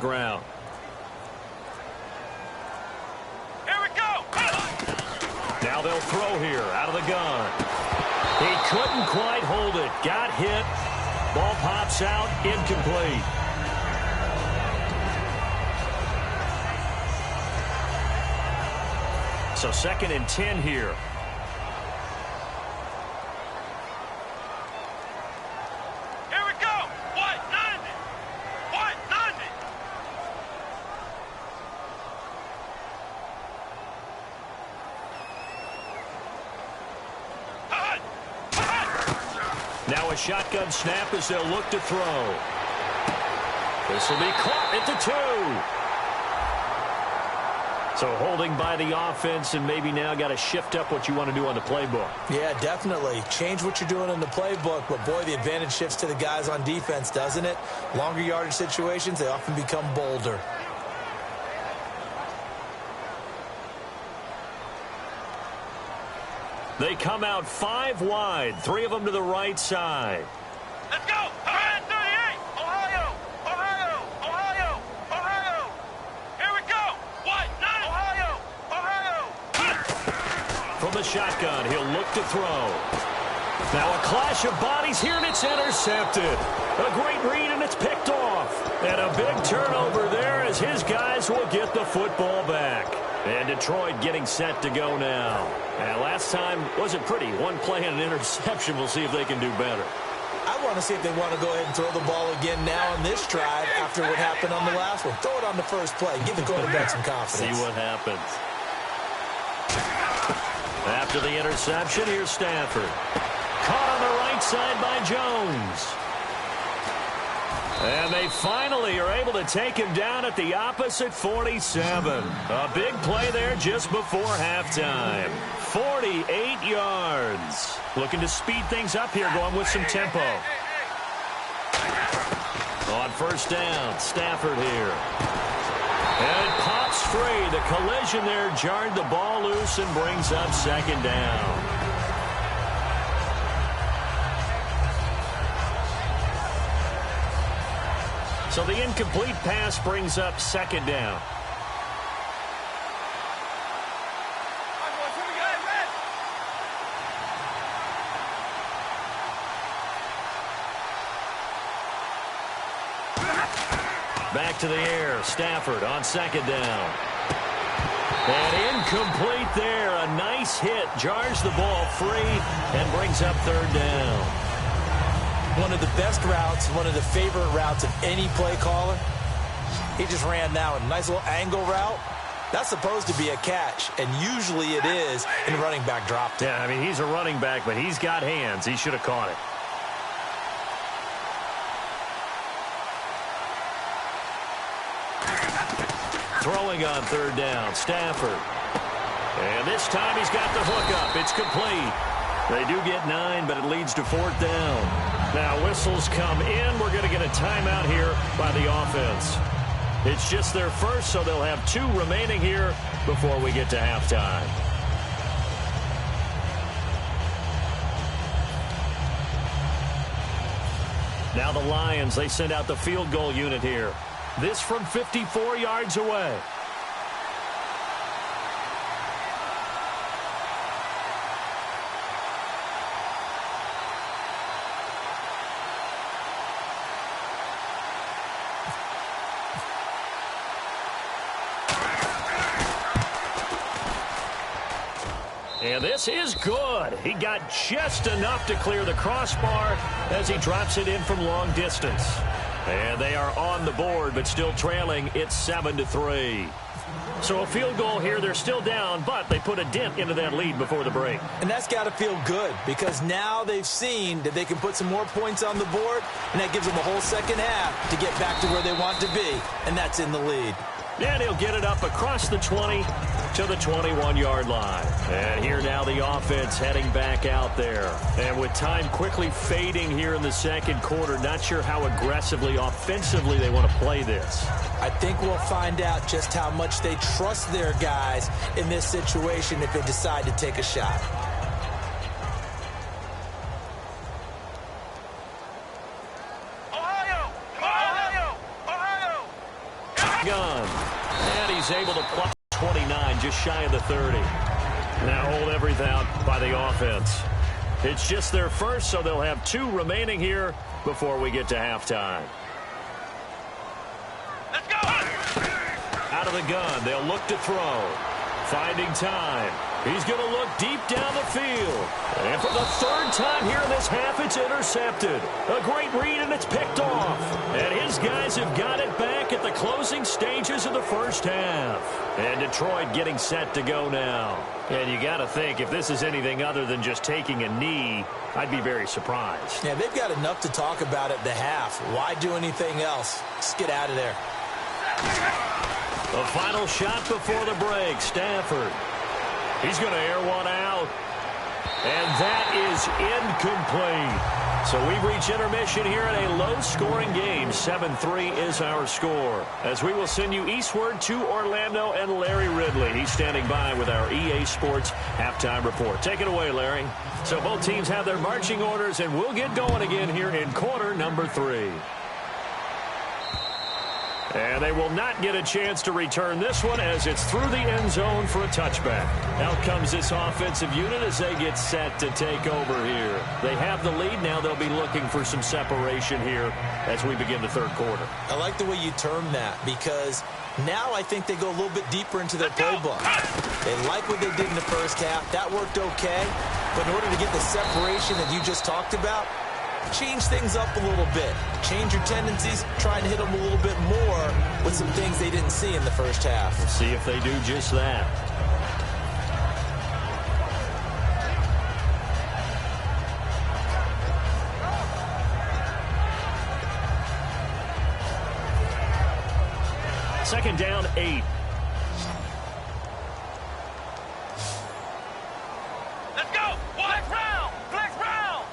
ground. Here we go. Now they'll throw here out of the gun. He couldn't quite hold it. Got hit. Ball pops out. Incomplete. So 2nd and 10 here. Here we go. What? 90. What? 90. Now a shotgun snap as they'll look to throw. This will be caught at the 2. So holding by the offense, and maybe now got to shift up what you want to do on the playbook. Yeah, definitely. Change what you're doing in the playbook, but boy, the advantage shifts to the guys on defense, doesn't it? Longer yardage situations, they often become bolder. They come out 5 wide, 3 of them to the right side. Let's go. 38. Ohio. Ohio. Ohio. Ohio. Here we go. What? 9. Ohio. Ohio. From the shotgun, he'll look to throw. Now a clash of bodies here, and it's intercepted. A great read, and it's picked off. And a big turnover there as his guys will get the football back. And Detroit getting set to go now. And last time wasn't pretty. One play and an interception. We'll see if they can do better. I want to see if they want to go ahead and throw the ball again now on this drive after what happened on the last one. Throw it on the first play. Give the quarterback some confidence. See what happens. After the interception, here's Stafford. Caught on the right side by Jones. And they finally are able to take him down at the opposite 47. A big play there just before halftime. 48 yards. Looking to speed things up here, going with some tempo. On first down, Stafford here. And it pops free. The collision there jarred the ball loose and brings up 2nd down. So the incomplete pass brings up 2nd down. Back to the air. Stafford on 2nd down. And incomplete there. A nice hit. Jars the ball free and brings up 3rd down. One of the best routes, one of the favorite routes of any play caller. He just ran now a nice little angle route. That's supposed to be a catch, and usually it is, and the running back dropped it. Yeah, I mean, he's a running back, but he's got hands. He should have caught it. Throwing on 3rd down, Stafford. And this time he's got the hook up. It's complete. They do get 9, but it leads to 4th down. Now whistles come in. We're going to get a timeout here by the offense. It's just their first, so they'll have 2 remaining here before we get to halftime. Now the Lions, they send out the field goal unit here. This from 54 yards away. And this is good. He got just enough to clear the crossbar as he drops it in from long distance. And they are on the board, but still trailing. It's 7-3. So a field goal here. They're still down, but they put a dent into that lead before the break. And that's got to feel good because now they've seen that they can put some more points on the board, and that gives them a whole second half to get back to where they want to be, and that's in the lead. And he'll get it up across the 20 to the 21-yard line. And here now the offense heading back out there. And with time quickly fading here in the second quarter, not sure how aggressively, offensively they want to play this. I think we'll find out just how much they trust their guys in this situation if they decide to take a shot. Ohio! Ohio! Ohio! Here gun. And he's able to pluck 29, just shy of the 30. Now hold everything out by the offense. It's just their first, so they'll have 2 remaining here before we get to halftime. Let's go! Out of the gun, they'll look to throw. Finding time. He's going to look deep down the field. And for the 3rd time here in this half, it's intercepted. A great read, and it's picked off. And his guys have got it back at the closing stages of the first half. And Detroit getting set to go now. And you got to think, if this is anything other than just taking a knee, I'd be very surprised. Yeah, they've got enough to talk about at the half. Why do anything else? Just get out of there. The final shot before the break, Stafford. He's going to air one out. And that is incomplete. So we reach intermission here in a low-scoring game. 7-3 is our score. As we will send you eastward to Orlando and Larry Ridley. He's standing by with our EA Sports halftime report. Take it away, Larry. So both teams have their marching orders, and we'll get going again here in quarter number 3. And they will not get a chance to return this one as it's through the end zone for a touchback. Out comes this offensive unit as they get set to take over here. They have the lead. Now they'll be looking for some separation here as we begin the 3rd quarter. I like the way you term that because now I think they go a little bit deeper into their playbook. They like what they did in the first half. That worked okay. But in order to get the separation that you just talked about, change things up a little bit. Change your tendencies. Try and hit them a little bit more with some things they didn't see in the first half. Let's see if they do just that. Second down, 8. Let's go! Flex round! Flex round!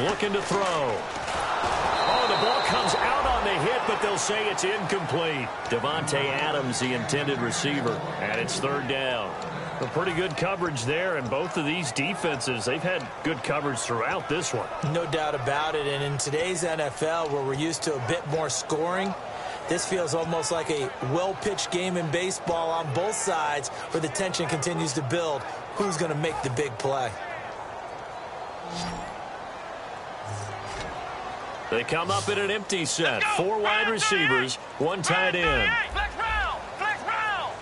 Looking to throw. Oh, the ball comes out on the hit, but they'll say it's incomplete. Devontae Adams, the intended receiver, and it's 3rd down. A pretty good coverage there, and both of these defenses, they've had good coverage throughout this one. No doubt about it, and in today's NFL, where we're used to a bit more scoring, this feels almost like a well-pitched game in baseball on both sides where the tension continues to build. Who's going to make the big play? They come up in an empty set. 4 wide receivers, 1 tight end. Flex round! Flex round!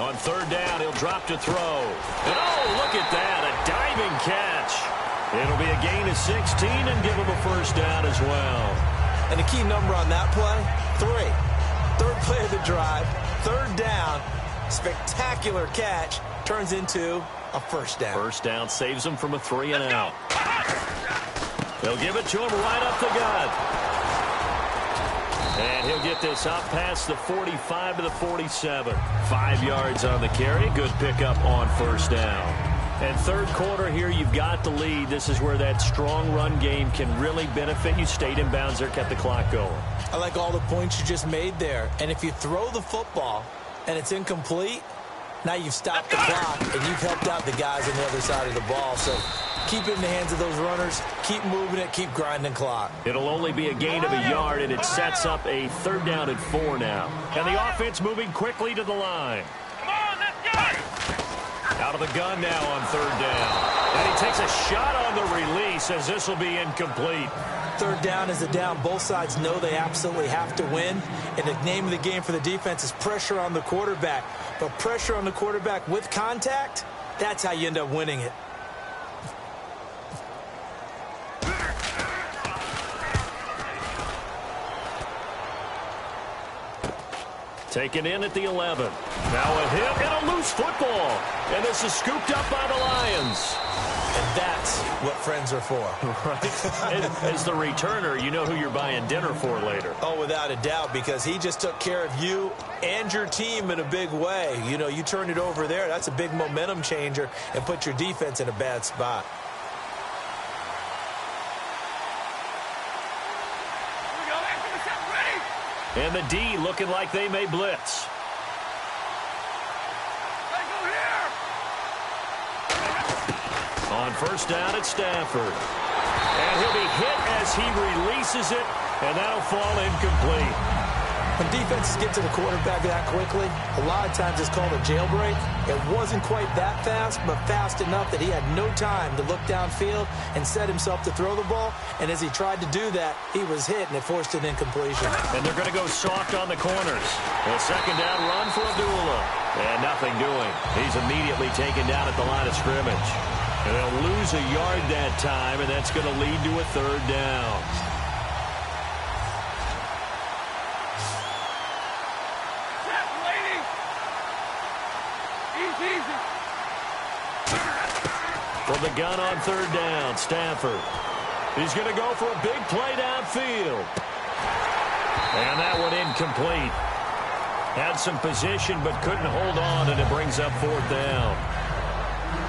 On 3rd down, he'll drop to throw. And oh, look at that, a diving catch. It'll be a gain of 16 and give him a 1st down as well. And the key number on that play, 3. 3rd play of the drive, 3rd down, spectacular catch, turns into a 1st down. 1st down saves him from a 3 and out. They'll give it to him right up the gut. And he'll get this up past the 45 to the 47. 5 yards on the carry. Good pickup on 1st down. And 3rd quarter here, you've got the lead. This is where that strong run game can really benefit you. Stayed in bounds there, kept the clock going. I like all the points you just made there. And if you throw the football and it's incomplete, now you've stopped the clock and you've helped out the guys on the other side of the ball. So keep it in the hands of those runners. Keep moving it. Keep grinding clock. It'll only be a gain of a yard, and it sets up a 3rd down and 4 now. And the offense moving quickly to the line. Come on, let's go! Out of the gun now on 3rd down. And he takes a shot on the release as this will be incomplete. 3rd down is a down. Both sides know they absolutely have to win. And the name of the game for the defense is pressure on the quarterback. But pressure on the quarterback with contact, that's how you end up winning it. Taken in at the 11. Now a hit and a loose football. And this is scooped up by the Lions. And that's what friends are for. Right? As the returner, you know who you're buying dinner for later. Oh, without a doubt, because he just took care of you and your team in a big way. You know, you turned it over there. That's a big momentum changer and put your defense in a bad spot. And the D looking like they may blitz. On 1st down at Stafford. And he'll be hit as he releases it And that'll fall incomplete. When defenses get to the quarterback that quickly, a lot of times it's called a jailbreak. It wasn't quite that fast, but fast enough that he had no time to look downfield and set himself to throw the ball. And as he tried to do that, he was hit, and it forced an incompletion. And they're going to go soft on the corners. A second down run for Abdullah. And nothing doing. He's immediately taken down at the line of scrimmage. And they'll lose a yard that time, and that's going to lead to a third down. From the gun on third down, Stafford. He's going to go for a big play downfield. And that one incomplete. Had some position but couldn't hold on, and it brings up fourth down.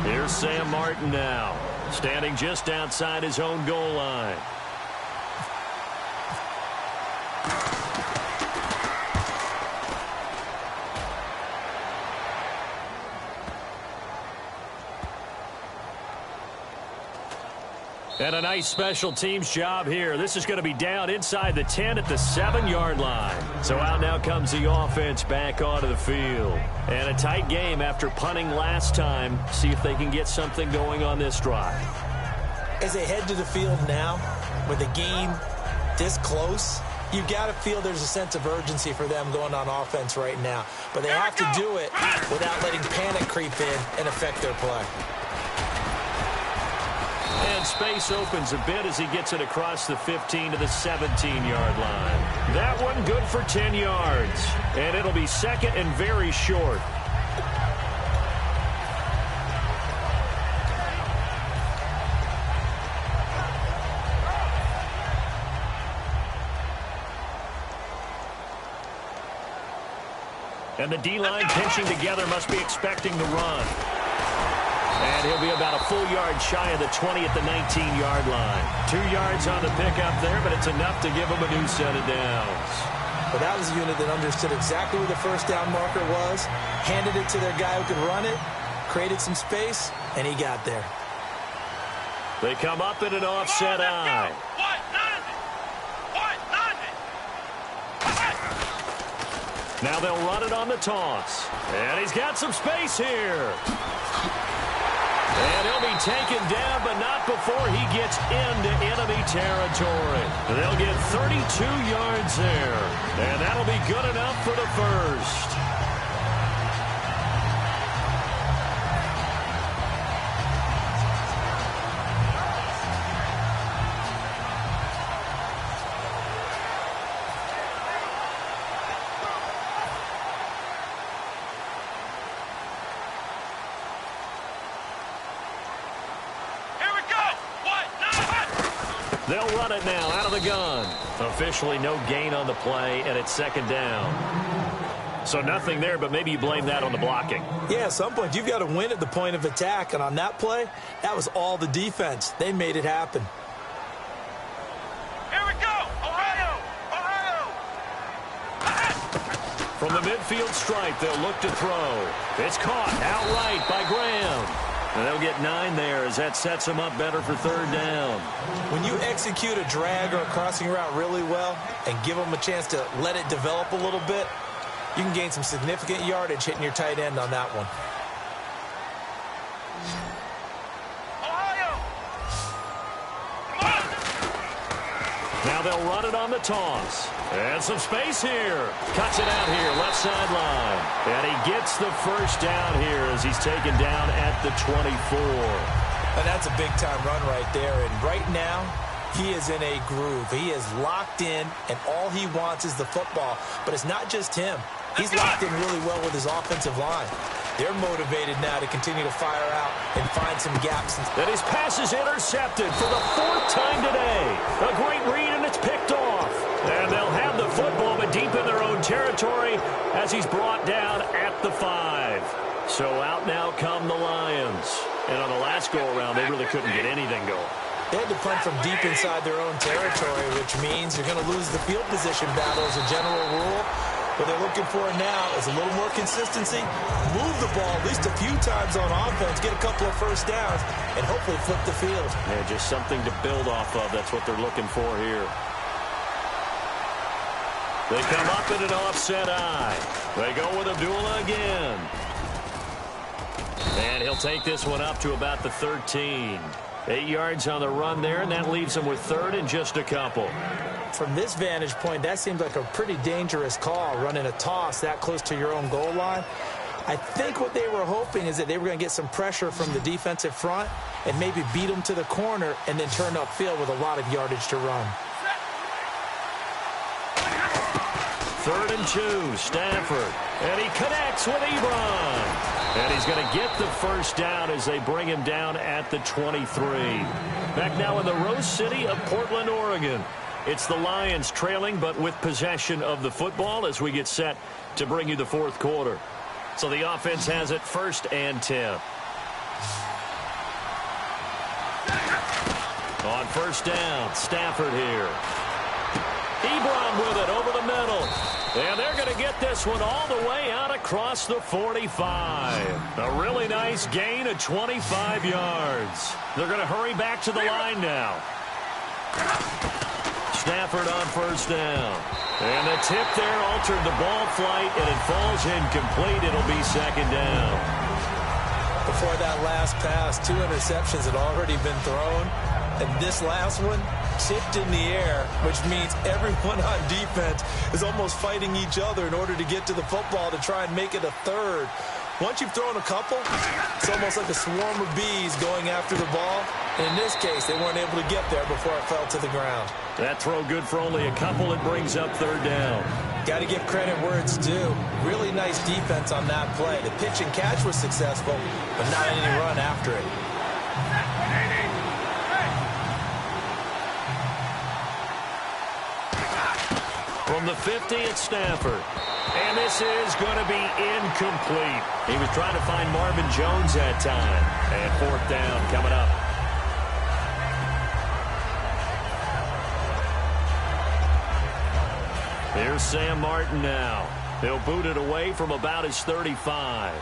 Here's Sam Martin now, standing just outside his own goal line. And a nice special teams job here. This is going to be down inside the 10 at the 7-yard line. So out now comes the offense back onto the field. And a tight game after punting last time. See if they can get something going on this drive. As they head to the field now, with the game this close, you've got to feel there's a sense of urgency for them going on offense right now. But they have to do it without letting panic creep in and affect their play. And space opens a bit as he gets it across the 15 to the 17-yard line. That one good for 10 yards. And it'll be second and very short. And the D-line pinching together must be expecting the run. And he'll be about a full yard shy of the 20 at the 19-yard line. 2 yards on the pickup there, but it's enough to give him a new set of downs. But that was a unit that understood exactly where the first down marker was, handed it to their guy who could run it, created some space, and he got there. They come up in an offset eye. Now they'll run it on the toss. And he's got some space here. And he'll be taken down, but not before he gets into enemy territory. They'll get 32 yards there. And that'll be good enough for the first. They'll run it now out of the gun. Officially no gain on the play, and it's second down. So nothing there, but maybe you blame that on the blocking. Yeah, at some point you've got to win at the point of attack, and on that play, that was all the defense. They made it happen. Here we go! Ohio! Ohio! From the midfield stripe, they'll look to throw. It's caught outright by Graham. And they'll get 9 there as that sets them up better for third down. When you execute a drag or a crossing route really well and give them a chance to let it develop a little bit, you can gain some significant yardage hitting your tight end on that one. Ohio! Come on! Now they'll run it on the toss. And some space here. Cuts it out here, left sideline. And he gets the first down here as he's taken down at the 24. And that's a big-time run right there. And right now, he is in a groove. He is locked in, and all he wants is the football. But it's not just him. He's locked in really well with his offensive line. They're motivated now to continue to fire out and find some gaps. And his pass is intercepted for the 4th time today. A great read, and it's picked off. And they'll have the football, but deep in their own territory as he's brought down at the 5. So out now come the Lions. And on the last go-around, they really couldn't get anything going. They had to punt from deep inside their own territory, which means you're going to lose the field position battle as a general rule. What they're looking for now is a little more consistency, move the ball at least a few times on offense, get a couple of first downs, and hopefully flip the field. Yeah, just something to build off of. That's what they're looking for here. They come up in an offset eye. They go with Abdullah again. And he'll take this one up to about the 13. 8 yards on the run there, and that leaves him with third and just a couple. From this vantage point, that seems like a pretty dangerous call, running a toss that close to your own goal line. I think what they were hoping is that they were going to get some pressure from the defensive front and maybe beat them to the corner and then turn upfield with a lot of yardage to run. 3rd and 2, Stafford. And he connects with Ebron. And he's going to get the first down as they bring him down at the 23. Back now in the Rose City of Portland, Oregon. It's the Lions trailing, but with possession of the football as we get set to bring you the fourth quarter. So the offense has it 1st and 10. On 1st down, Stafford here. Ebron with it over the middle. And they're going to get this one all the way out across the 45. A really nice gain of 25 yards. They're going to hurry back to the line now. Stafford on 1st down. And the tip there altered the ball flight, and it falls incomplete. It'll be 2nd down. Before that last pass, 2 interceptions had already been thrown. And this last one tipped in the air, which means everyone on defense is almost fighting each other in order to get to the football to try and make it a 3rd. Once you've thrown a couple, it's almost like a swarm of bees going after the ball. And in this case, they weren't able to get there before it fell to the ground. That throw good for only a couple. It brings up 3rd down. Got to give credit where it's due. Really nice defense on that play. The pitch and catch was successful, but not any run after it. From the 50 at Stafford. And this is going to be incomplete. He was trying to find Marvin Jones that time. And 4th down coming up. Here's Sam Martin now. He'll boot it away from about his 35.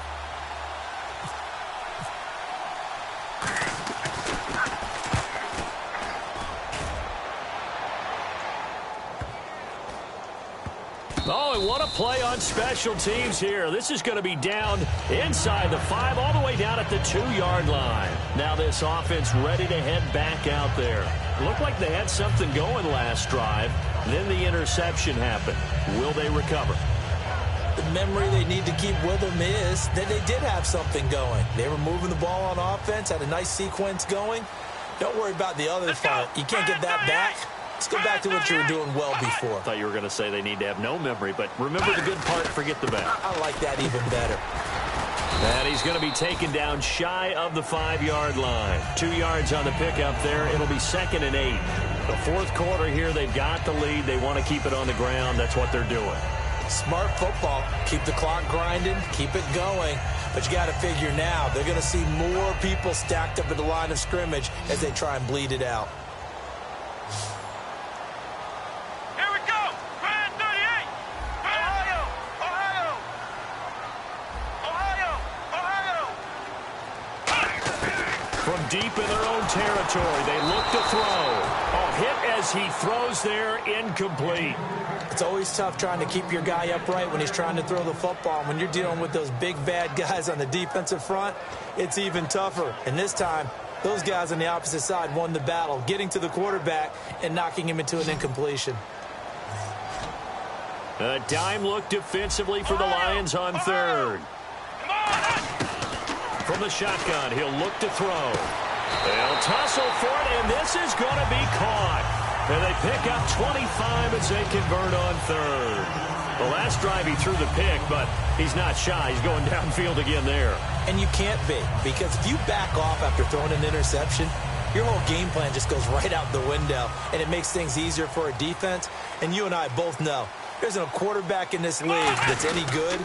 Oh, and what a play on special teams here. This is going to be down inside the 5, all the way down at the 2-yard line. Now this offense ready to head back out there. Looked like they had something going last drive. Then the interception happened. Will they recover? The memory they need to keep with them is that they did have something going. They were moving the ball on offense, had a nice sequence going. Don't worry about the other part. You can't get that back. Let's go back to what you were doing well before. I thought you were going to say they need to have no memory, but remember the good part, forget the bad. I like that even better. And he's going to be taken down shy of the 5-yard line. 2 yards on the pickup there. It'll be 2nd and 8. The fourth quarter here, they've got the lead. They want to keep it on the ground. That's what they're doing. Smart football. Keep the clock grinding. Keep it going. But you got to figure now, they're going to see more people stacked up at the line of scrimmage as they try and bleed it out. Here we go. Grand 38. Ohio. Ohio. Ohio. Ohio. From deep in their own territory, they look to throw. A hit as he throws there, incomplete. It's always tough trying to keep your guy upright when he's trying to throw the football. When you're dealing with those big, bad guys on the defensive front, it's even tougher. And this time, those guys on the opposite side won the battle, getting to the quarterback and knocking him into an incompletion. A dime look defensively for the Lions on 3rd. From the shotgun, he'll look to throw. They'll tussle for it, and this is going to be caught. And they pick up 25 as they convert on 3rd. The last drive he threw the pick, but he's not shy. He's going downfield again there. And you can't be, because if you back off after throwing an interception, your whole game plan just goes right out the window, and it makes things easier for a defense. And you and I both know there's a quarterback in this league that's any good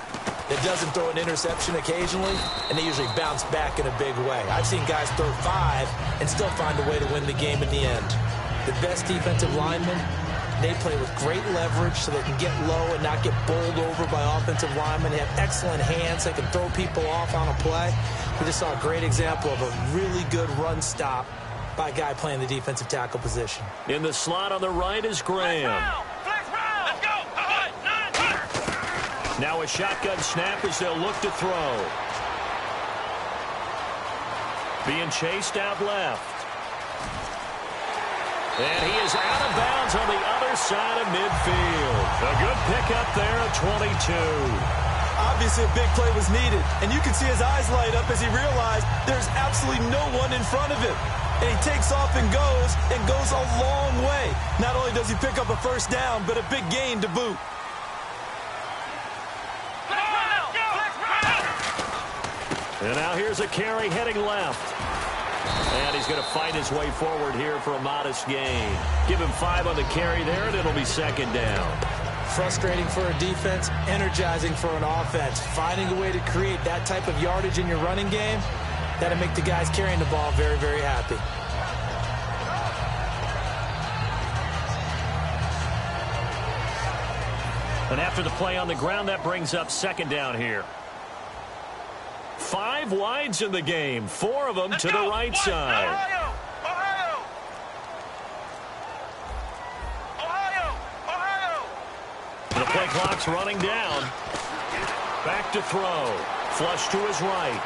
that doesn't throw an interception occasionally, and they usually bounce back in a big way. I've seen guys throw 5 and still find a way to win the game in the end. The best defensive linemen, they play with great leverage so they can get low and not get bowled over by offensive linemen. They have excellent hands. They can throw people off on a play. We just saw a great example of a really good run stop by a guy playing the defensive tackle position. In the slot on the right is Graham. Flex round. Let's go. Now a shotgun snap as they'll look to throw. Being chased out left. And he is out of bounds on the other side of midfield. A good pickup there at 22. Obviously, a big play was needed, and you can see his eyes light up as he realized there's absolutely no one in front of him. And he takes off and goes a long way. Not only does he pick up a first down, but a big gain to boot. And now here's a carry heading left. And he's going to fight his way forward here for a modest gain. Give him 5 on the carry there, and it'll be second down. Frustrating for a defense, energizing for an offense. Finding a way to create that type of yardage in your running game, that'll make the guys carrying the ball very, very happy. And after the play on the ground, that brings up second down here. 5 wides in the game, 4 of them to the right side. The play clock's running down. Back to throw. Flush to his right.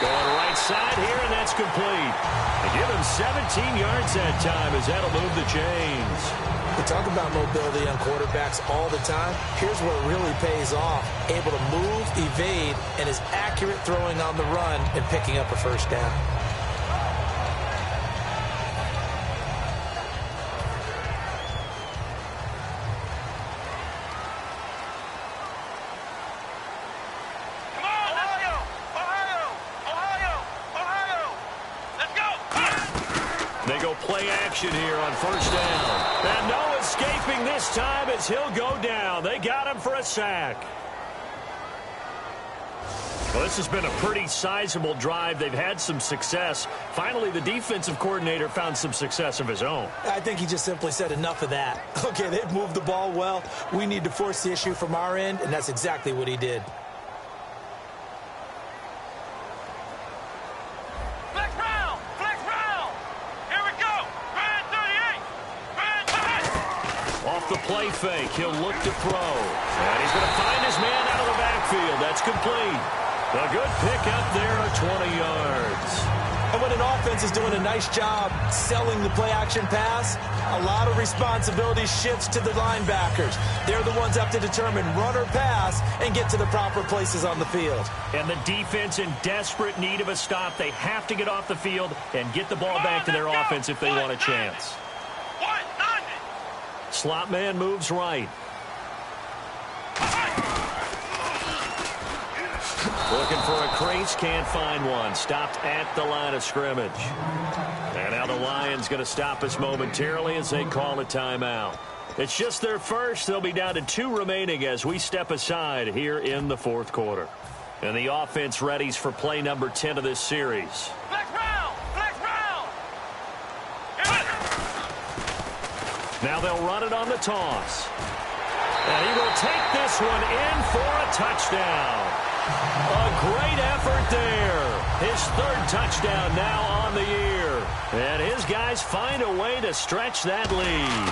Going right side here, and that's complete. They give him 17 yards that time as that'll move the chains. We talk about mobility on quarterbacks all the time. Here's where it really pays off. Able to move, evade, and is accurate throwing on the run and picking up a first down. Play action here on first down. And no escaping this time as he'll go down. They got him for a sack. Well, this has been a pretty sizable drive. They've had some success. Finally, the defensive coordinator found some success of his own. I think he just simply said enough of that. Okay, they've moved the ball well. We need to force the issue from our end, and that's exactly what he did. The play fake. He'll look to throw. And he's going to find his man out of the backfield. That's complete. A good pickup there at 20 yards. And when an offense is doing a nice job selling the play-action pass, a lot of responsibility shifts to the linebackers. They're the ones that have to determine run or pass and get to the proper places on the field. And the defense in desperate need of a stop. They have to get off the field and get the ball back to their offense if they want a chance. Slot man moves right. Looking for a crease, can't find one. Stopped at the line of scrimmage. And now the Lions going to stop us momentarily as they call a timeout. It's just their first. They'll be down to 2 remaining as we step aside here in the fourth quarter. And the offense readies for play number 10 of this series. Now they'll run it on the toss. And he will take this one in for a touchdown. A great effort there. His 3rd touchdown now on the year. And his guys find a way to stretch that lead.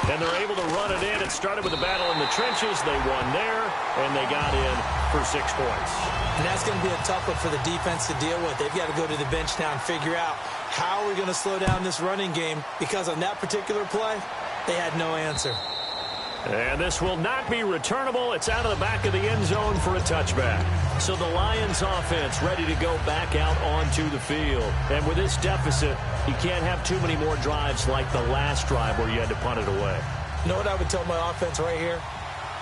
And they're able to run it in. It started with a battle in the trenches. They won there, and they got in for 6 points. And that's going to be a tough one for the defense to deal with. They've got to go to the bench now and figure out how we're going to slow down this running game, because on that particular play, they had no answer. And this will not be returnable. It's out of the back of the end zone for a touchback. So the Lions offense ready to go back out onto the field. And with this deficit, you can't have too many more drives like the last drive where you had to punt it away. You know what I would tell my offense right here?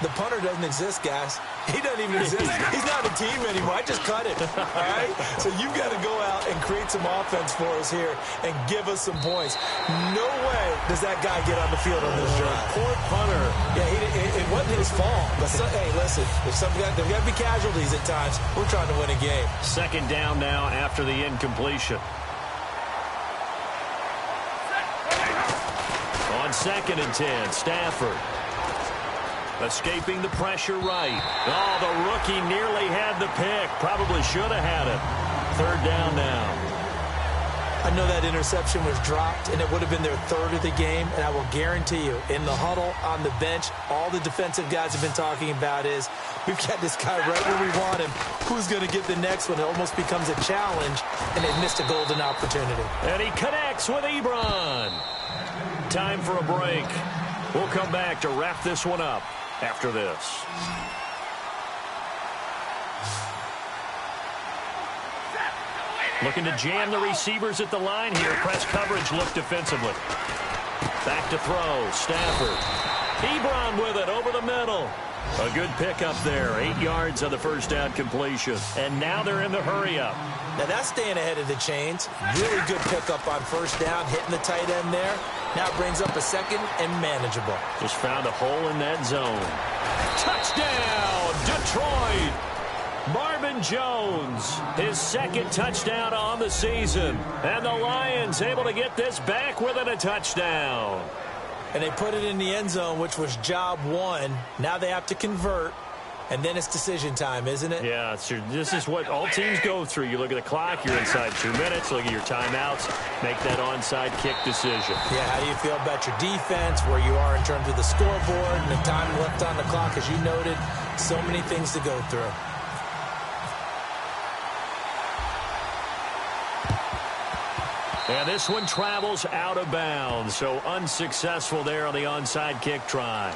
The punter doesn't exist, guys. He doesn't even exist. He's not a team anymore. I just cut it. All right? So you've got to go out and create some offense for us here and give us some points. No way does that guy get on the field on this drive. Poor punter. Yeah, it wasn't his fault. But hey, listen, there's got to be casualties at times. We're trying to win a game. Second down now after the incompletion. On 2nd and 10, Stafford. Escaping the pressure right. Oh, the rookie nearly had the pick. Probably should have had it. 3rd down now. I know that interception was dropped, and it would have been their third of the game, and I will guarantee you, in the huddle, on the bench, all the defensive guys have been talking about is, we've got this guy right where we want him. Who's going to get the next one? It almost becomes a challenge, and they've missed a golden opportunity. And he connects with Ebron. Time for a break. We'll come back to wrap this one up after this. Looking to jam the receivers at the line here. Press coverage look defensively. Back to throw. Stafford. Ebron with it over the middle. A good pickup there. 8 yards on the first down completion. And now they're in the hurry-up. Now that's staying ahead of the chains. Really good pickup on first down, hitting the tight end there. Now it brings up a second and manageable. Just found a hole in that zone. Touchdown, Detroit! Marvin Jones, his second touchdown on the season. And the Lions able to get this back within a touchdown. And they put it in the end zone, which was job one. Now they have to convert. And then it's decision time, isn't it? Yeah, this is what all teams go through. You look at the clock, you're inside 2 minutes. Look at your timeouts. Make that onside kick decision. Yeah, how do you feel about your defense, where you are in terms of the scoreboard, and the time left on the clock, as you noted. So many things to go through. And this one travels out of bounds, so unsuccessful there on the onside kick try.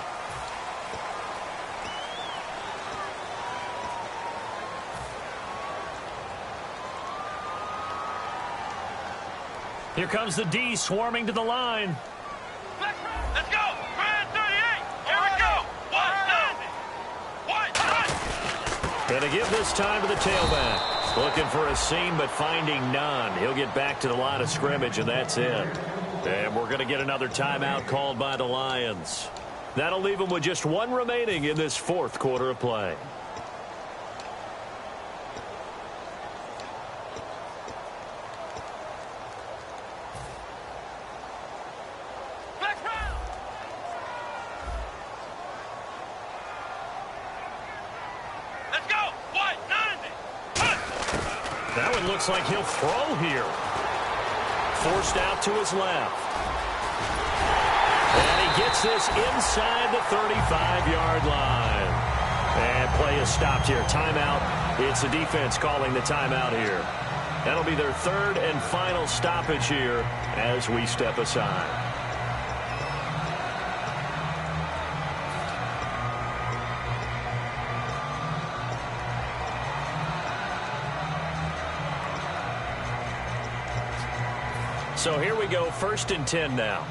Here comes the D swarming to the line. Let's go. 38. Here we go. 190. Gonna give this time to the tailback. Looking for a seam, but finding none. He'll get back to the line of scrimmage, and that's it. And we're going to get another timeout called by the Lions. That'll leave them with just one remaining in this fourth quarter of play. That one looks like he'll throw here. Forced out to his left. And he gets this inside the 35-yard line. And play is stopped here. Timeout. It's the defense calling the timeout here. That'll be their third and final stoppage here as we step aside. So here we go, 1st and 10 now.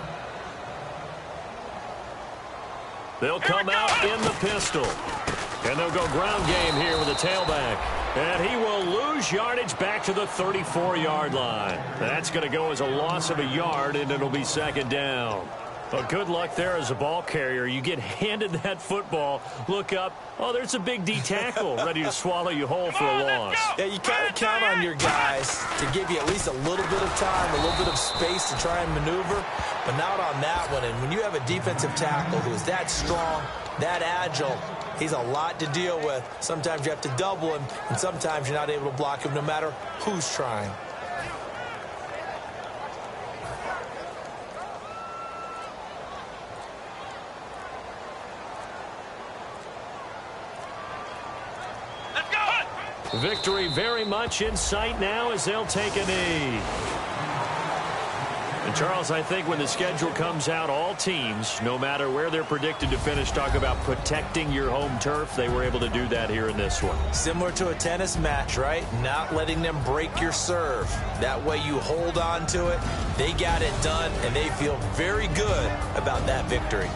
They'll come out in the pistol. And they'll go ground game here with a tailback. And he will lose yardage back to the 34-yard line. That's going to go as a loss of a yard, and it'll be 2nd down. But good luck there as a ball carrier. You get handed that football, look up, oh, there's a big D tackle ready to swallow you whole for a loss. Yeah, you kind of count on your guys to give you at least a little bit of time, a little bit of space to try and maneuver, but not on that one. And when you have a defensive tackle who is that strong, that agile, he's a lot to deal with. Sometimes you have to double him, and sometimes you're not able to block him no matter who's trying. Victory very much in sight now as they'll take a knee. And Charles, I think when the schedule comes out, all teams, no matter where they're predicted to finish, talk about protecting your home turf. They were able to do that here in this one. Similar to a tennis match, right? Not letting them break your serve. That way you hold on to it. They got it done, and they feel very good about that victory.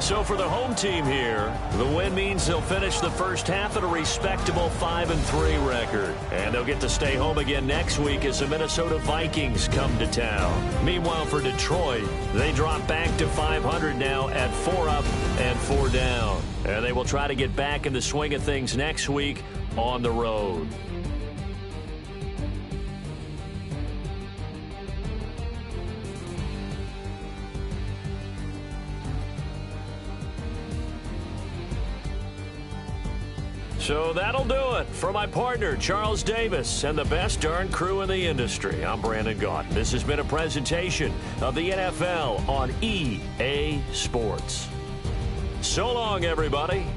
So for the home team here, the win means they'll finish the first half at a respectable 5-3 record. And they'll get to stay home again next week as the Minnesota Vikings come to town. Meanwhile, for Detroit, they drop back to 500 now at 4 up and 4 down. And they will try to get back in the swing of things next week on the road. So that'll do it. For my partner, Charles Davis, and the best darn crew in the industry, I'm Brandon Gott. This has been a presentation of the NFL on EA Sports. So long, everybody.